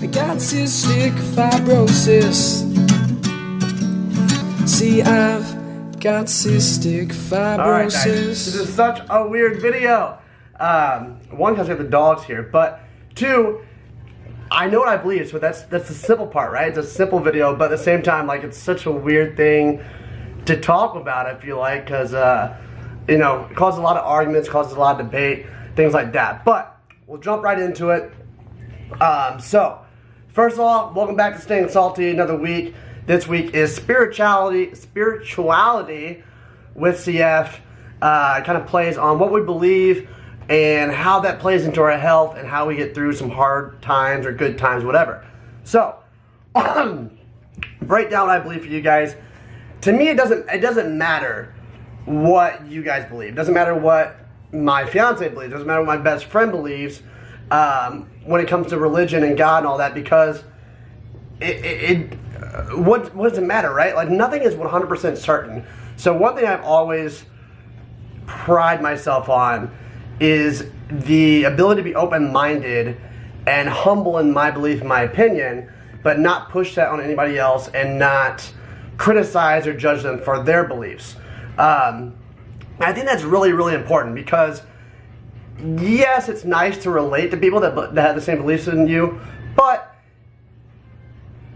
I got cystic fibrosis. See, I've got cystic fibrosis. Alright guys, this is such a weird video. One, because I have the dogs here, but two, I know what I believe, so that's the simple part, right? It's a simple video, but at the same time, like, it's such a weird thing to talk about, I feel like, because, you know, it causes a lot of arguments, causes a lot of debate, things like that. But we'll jump right into it. So, first of all, welcome back to Staying Salty, another week. This week is spirituality with CF. It kind of plays on what we believe and how that plays into our health and how we get through some hard times or good times, whatever. So, break down what I believe for you guys. To me, it doesn't matter what you guys believe. It doesn't matter what my fiance believes. It doesn't matter what my best friend believes when it comes to religion and God and all that, because what does it matter, right? Like, nothing is 100% certain. So one thing I've always pride myself on is the ability to be open-minded and humble in my belief, in my opinion, but not push that on anybody else and not criticize or judge them for their beliefs. I think that's really, really important, because yes, it's nice to relate to people that have the same beliefs as you, but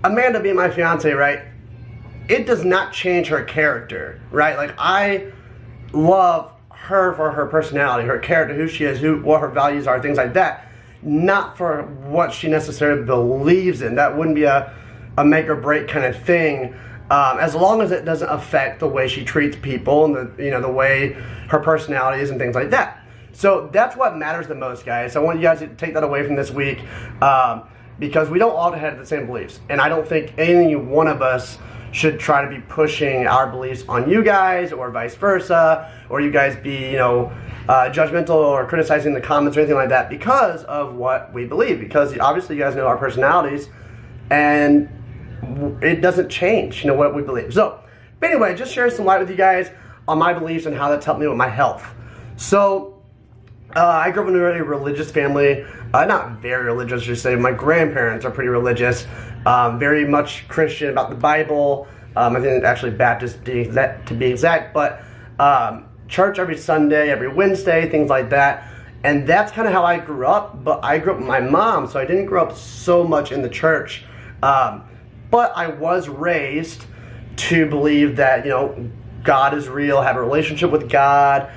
Amanda being my fiance, right, it does not change her character, right? Like, I love her for her personality, her character, who she is, what her values are, things like that, not for what she necessarily believes in. That wouldn't be a make or break kind of thing, as long as it doesn't affect the way she treats people and the way her personality is and things like that. So that's what matters the most, guys. So I want you guys to take that away from this week, because we don't all have the same beliefs, and I don't think any one of us should try to be pushing our beliefs on you guys, or vice versa, or you guys be, judgmental or criticizing the comments or anything like that because of what we believe. Because obviously you guys know our personalities, and it doesn't change, what we believe. So, but anyway, just share some light with you guys on my beliefs and how that's helped me with my health. So, I grew up in a very religious family. Not very religious, just say. My grandparents are pretty religious, very much Christian, about the Bible. I think actually Baptist to be exact, but church every Sunday, every Wednesday, things like that. And that's kind of how I grew up. But I grew up with my mom, so I didn't grow up so much in the church. But I was raised to believe that, God is real, have a relationship with God.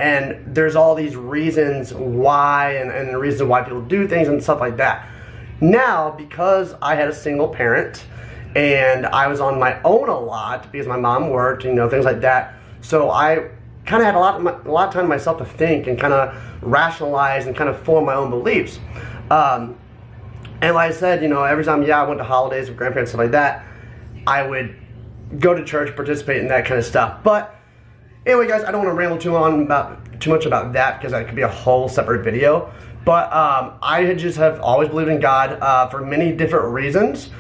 And there's all these reasons why, and the reasons why people do things and stuff like that. Now, because I had a single parent, and I was on my own a lot, because my mom worked, things like that, so I kind of had a lot of time to myself to think and kind of rationalize and kind of form my own beliefs. And like I said, every time, I went to holidays with grandparents, stuff like that, I would go to church, participate in that kind of stuff. But anyway, guys, I don't want to ramble too much about that, because that could be a whole separate video. But I just have always believed in God for many different reasons.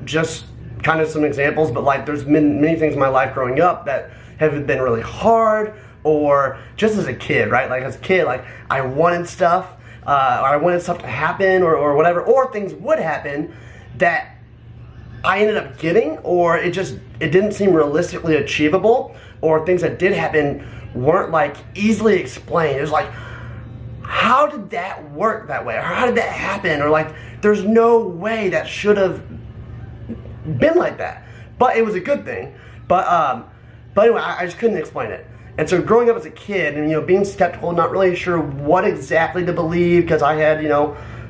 Just kind of some examples, but like, there's been many things in my life growing up that have been really hard, or just as a kid, right? Like, as a kid, like, I wanted stuff, or I wanted stuff to happen, or whatever, or things would happen that I ended up getting, or it didn't seem realistically achievable, or things that did happen weren't like easily explained. It was like, how did that work that way? Or how did that happen? Or like, there's no way that should have been like that. But it was a good thing. But anyway, I just couldn't explain it. And so growing up as a kid and, being skeptical, not really sure what exactly to believe, because I had,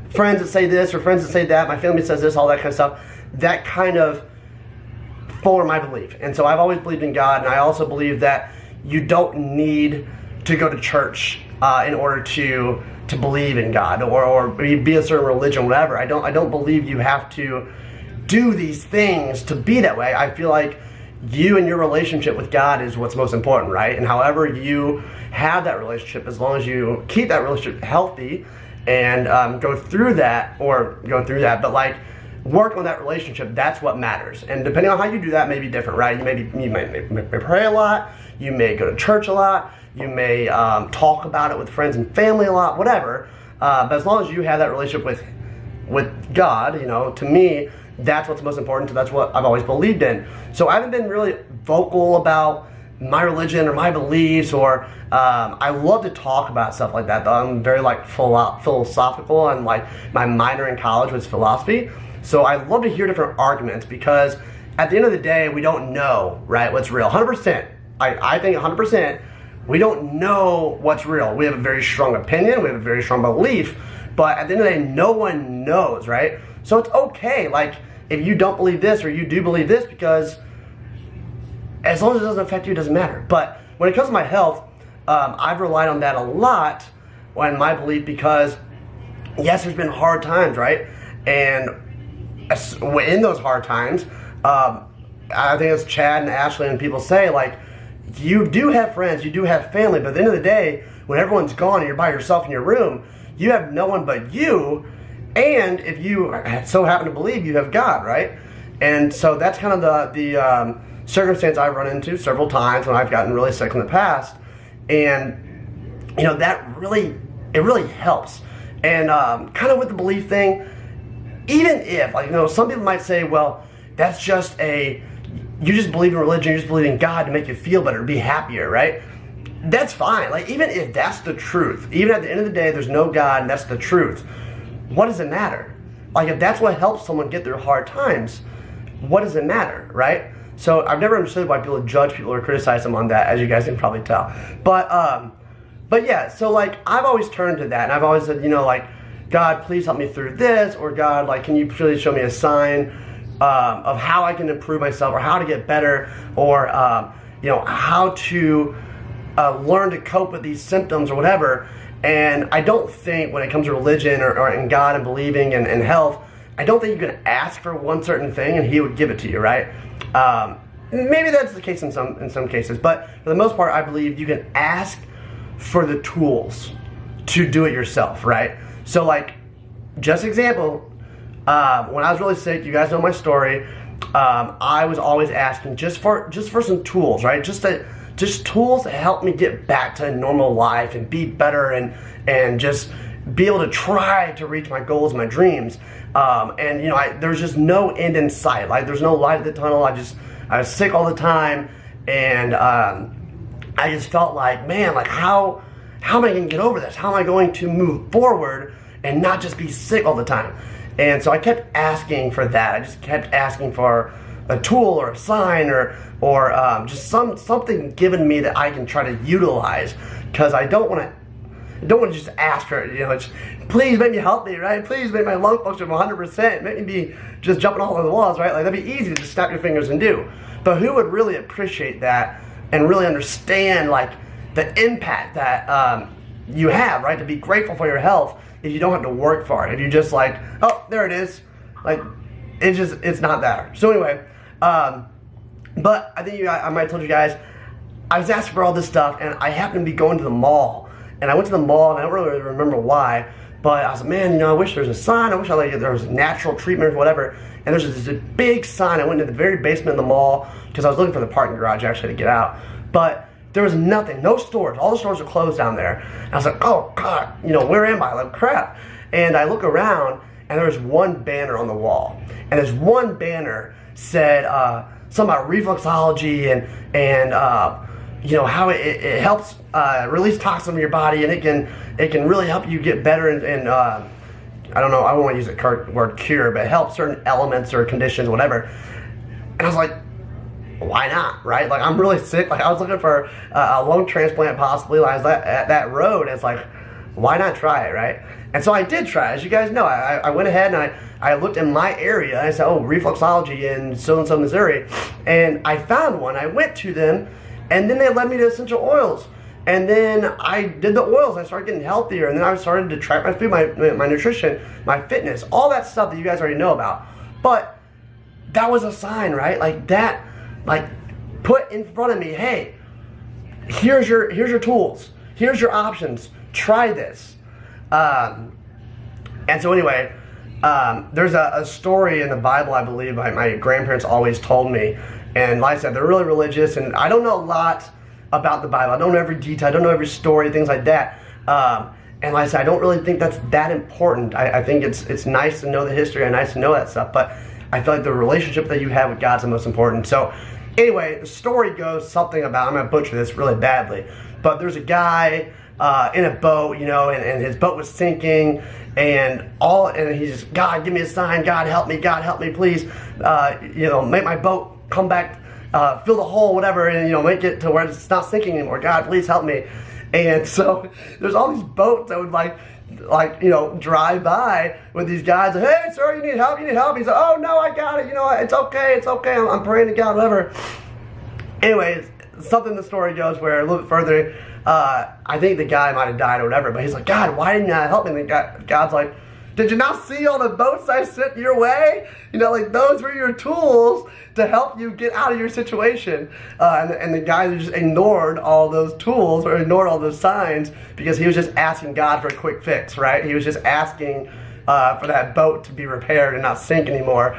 friends that say this or friends that say that, my family says this, all that kind of stuff, that kind of formed my belief. And so I've always believed in God, and I also believe that you don't need to go to church in order to believe in God, or be a certain religion, whatever. I don't believe you have to do these things to be that way. I feel like you and your relationship with God is what's most important, right? And however you have that relationship, as long as you keep that relationship healthy and go through that, but like, work on that relationship, that's what matters. And depending on how you do that may be different, right? You may pray a lot, you may go to church a lot, you may talk about it with friends and family a lot, whatever. But as long as you have that relationship with God. You know, to me, that's what's most important. So that's what I've always believed in. So I haven't been really vocal about my religion or my beliefs, or I love to talk about stuff like that, though. I'm very like philosophical, and like my minor in college was philosophy. So I love to hear different arguments, because at the end of the day, we don't know, right, what's real. 100%. I think 100%, we don't know what's real. We have a very strong opinion, we have a very strong belief, but at the end of the day, no one knows, right? So it's okay, like, if you don't believe this or you do believe this, because as long as it doesn't affect you, it doesn't matter. But when it comes to my health, I've relied on that a lot in my belief, because yes, there's been hard times, right? And in those hard times, I think as Chad and Ashley and people say, like, you do have friends, you do have family, but at the end of the day, when everyone's gone and you're by yourself in your room, you have no one but you, and if you so happen to believe, you have God, right? And so that's kind of the circumstance I've run into several times when I've gotten really sick in the past, and you know, that really, it really helps. And kind of with the belief thing, even if, like, you know, some people might say, well, that's just you just believe in religion, you just believe in God to make you feel better, to be happier, right? That's fine. Like, even if that's the truth, even at the end of the day, there's no God and that's the truth, what does it matter? Like, if that's what helps someone get through hard times, what does it matter, right? So I've never understood why people judge people or criticize them on that, as you guys can probably tell. But yeah, so like, I've always turned to that, and I've always said, you know, like, God, please help me through this, or God, like, can you really show me a sign of how I can improve myself, or how to get better, or you know, how to learn to cope with these symptoms or whatever. And I don't think when it comes to religion or in God and believing and health, I don't think you can ask for one certain thing and He would give it to you, right? Maybe that's the case in some cases, but for the most part, I believe you can ask for the tools to do it yourself, right? So, like, just example, when I was really sick, you guys know my story. I was always asking just for some tools, right? Just tools to help me get back to a normal life and be better, and just be able to try to reach my goals, my dreams. And you know, there's just no end in sight. Like, there's no light at the tunnel. I was sick all the time, and I just felt like, man, like, how am I going to get over this? How am I going to move forward and not just be sick all the time? And so I kept asking for that. I just kept asking for a tool or a sign or just something given me that I can try to utilize, because I don't want to just ask for it, you know, please make me healthy, right? Please make my lung function 100%. Make me be just jumping all over the walls, right? Like, that'd be easy to just snap your fingers and do. But who would really appreciate that and really understand, like, the impact that you have, right? To be grateful for your health if you don't have to work for it. If you just like, oh, there it is. Like, it's not there. So anyway, but I think I might have told you guys, I was asking for all this stuff, and I happened to be going to the mall. And I went to the mall, and I don't really remember why, but I was like, man, you know, I wish there was a sign. I wish there was natural treatment or whatever. And there's this big sign. I went into the very basement of the mall because I was looking for the parking garage actually to get out. But there was nothing, no stores. All the stores were closed down there. And I was like, oh God, you know, where am I? Like, crap. And I look around, and there was one banner on the wall. And this one banner said something about reflexology and you know, how it helps release toxins from your body, and it can really help you get better and I don't know, I won't use the word cure, but help certain elements or conditions, whatever. And I was like, why not, right? Like, I'm really sick. Like, I was looking for a lung transplant possibly. Like, I was at that road, and it's like, why not try it, right? And so I did try. As you guys know, I went ahead and I looked in my area, and I said, oh, reflexology in so-and-so, Missouri. And I found one. I went to them, and then they led me to essential oils. And then I did the oils. I started getting healthier, and then I started to track my food, my nutrition, my fitness, all that stuff that you guys already know about. But that was a sign, right? Like, that, like, put in front of me, hey, here's your tools, here's your options, try this. And so anyway, there's a story in the Bible, I believe, my grandparents always told me, and like I said, they're really religious, and I don't know a lot about the Bible. I don't know every detail, I don't know every story, things like that. And like I said, I don't really think that's that important. I think it's nice to know the history and nice to know that stuff, but I feel like the relationship that you have with God's the most important. So anyway, the story goes something about, I'm going to butcher this really badly, but there's a guy in a boat, you know, and his boat was sinking, and he's just, God, give me a sign, God help me, please, you know, make my boat come back, fill the hole, whatever, and, you know, make it to where it's not sinking anymore. God, please help me. And so there's all these boats that would like, you know, drive by with these guys, like, hey, sir, you need help? He's like, oh, no, I got it, you know, it's okay, I'm praying to God, whatever. Anyways, something in the story goes where, a little bit further, I think the guy might have died or whatever, but he's like, God, why didn't you help me? And God's like, did you not see all the boats I sent your way? You know, like, those were your tools to help you get out of your situation. And the guy just ignored all those tools, or ignored all those signs, because he was just asking God for a quick fix, right? He was just asking for that boat to be repaired and not sink anymore.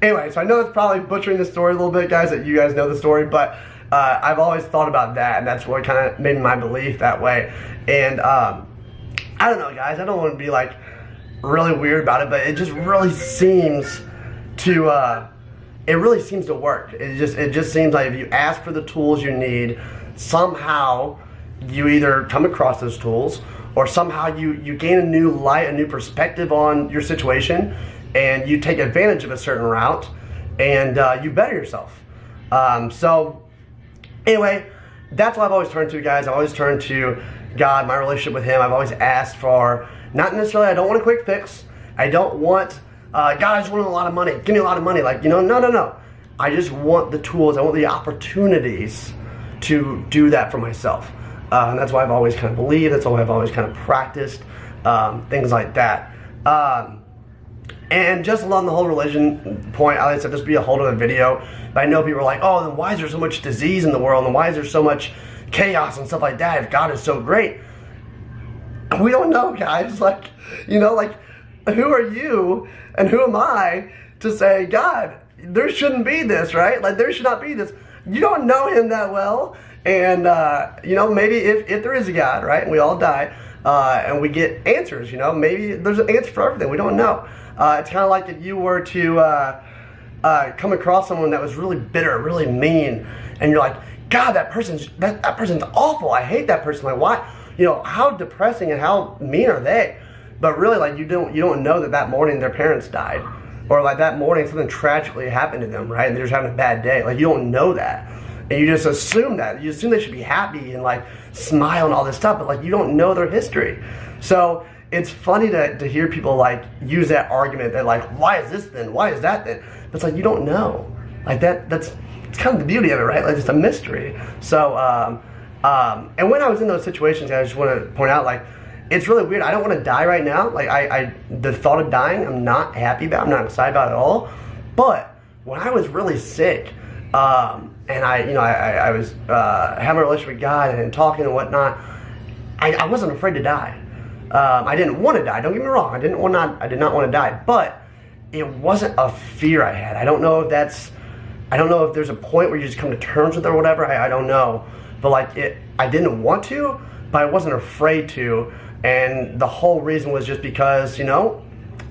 Anyway, so I know that's probably butchering the story a little bit, guys, that you guys know the story, but I've always thought about that, and that's what kind of made my belief that way. And I don't know, guys, I don't want to be like really weird about it, but it just really seems to work. It just seems like if you ask for the tools you need, somehow you either come across those tools, or somehow you gain a new light, a new perspective on your situation, and you take advantage of a certain route, and you better yourself. So anyway, that's what I've always turned to, guys. I've always turned to God, my relationship with Him. I've always asked for, not necessarily, I don't want a quick fix. I don't want, God, I just want a lot of money. Give me a lot of money. Like, you know, no. I just want the tools. I want the opportunities to do that for myself. And that's why I've always kind of believed. That's why I've always kind of practiced things like that. And just along the whole religion point, like I said, this would be a whole other video. But I know people are like, oh, then why is there so much disease in the world? And why is there so much chaos and stuff like that if God is so great? We don't know, guys. Like, you know, like, who are you and who am I to say, God, there shouldn't be this, right? Like, there should not be this. You don't know Him that well. And, you know, maybe if there is a God, right, and we all die, and we get answers, you know, maybe there's an answer for everything. We don't know. It's kind of like if you were to come across someone that was really bitter, really mean, and you're like, God, that person's awful. I hate that person. Like, why? You know, how depressing and how mean are they? But really, like, you don't know that morning their parents died, or like that morning something tragically happened to them, right? And they're just having a bad day. Like, you don't know that, and you just assume that. You assume they should be happy and like smile and all this stuff, but like you don't know their history. So it's funny to hear people like use that argument that like, why is this then? Why is that then? But it's like, you don't know. Like it's kind of the beauty of it, right? Like, it's a mystery. So, and when I was in those situations, I just want to point out, like, it's really weird. I don't want to die right now. Like, the thought of dying, I'm not happy about. I'm not excited about at all. But when I was really sick, and I was having a relationship with God and talking and whatnot, I wasn't afraid to die. I didn't want to die. Don't get me wrong. I did not want to die. But it wasn't a fear I had. I don't know if there's a point where you just come to terms with it or whatever. I don't know. But like I didn't want to, but I wasn't afraid to. And the whole reason was just because, you know,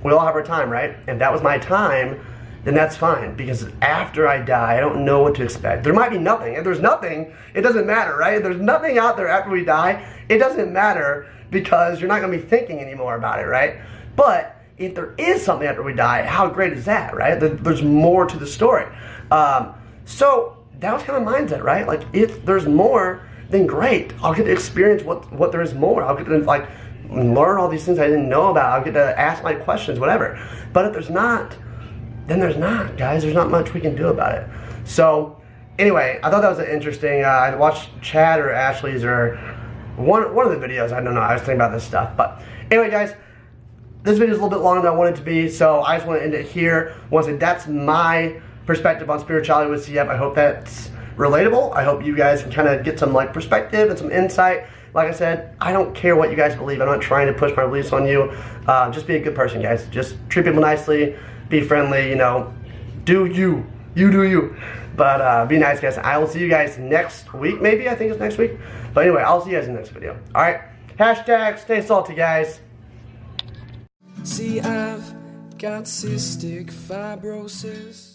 we all have our time, right? If that was my time, then that's fine. Because after I die, I don't know what to expect. There might be nothing. If there's nothing, it doesn't matter, right? If there's nothing out there after we die, it doesn't matter, because you're not going to be thinking anymore about it, right? But if there is something after we die, how great is that, right? There's more to the story. So that was kind of mindset, right? Like, if there's more, then great. I'll get to experience what there is more. I'll get to like learn all these things I didn't know about. I'll get to ask my questions, whatever. But if there's not, then there's not, guys. There's not much we can do about it. So anyway, I thought that was an interesting, I watched Chad or Ashley's or one of the videos. I don't know. I was thinking about this stuff. But anyway, guys, this video is a little bit longer than I wanted it to be, so I just want to end it here. Once again, that's my perspective on spirituality with CF. I hope that's relatable. I hope you guys can kind of get some like perspective and some insight. Like I said, I don't care what you guys believe. I'm not trying to push my beliefs on you. Just be a good person, guys. Just treat people nicely, be friendly, you know, do you. You do you. But be nice, guys. I will see you guys next week, maybe. I think it's next week. But anyway, I'll see you guys in the next video. All right. Hashtag stay salty, guys. See, I've got cystic fibrosis.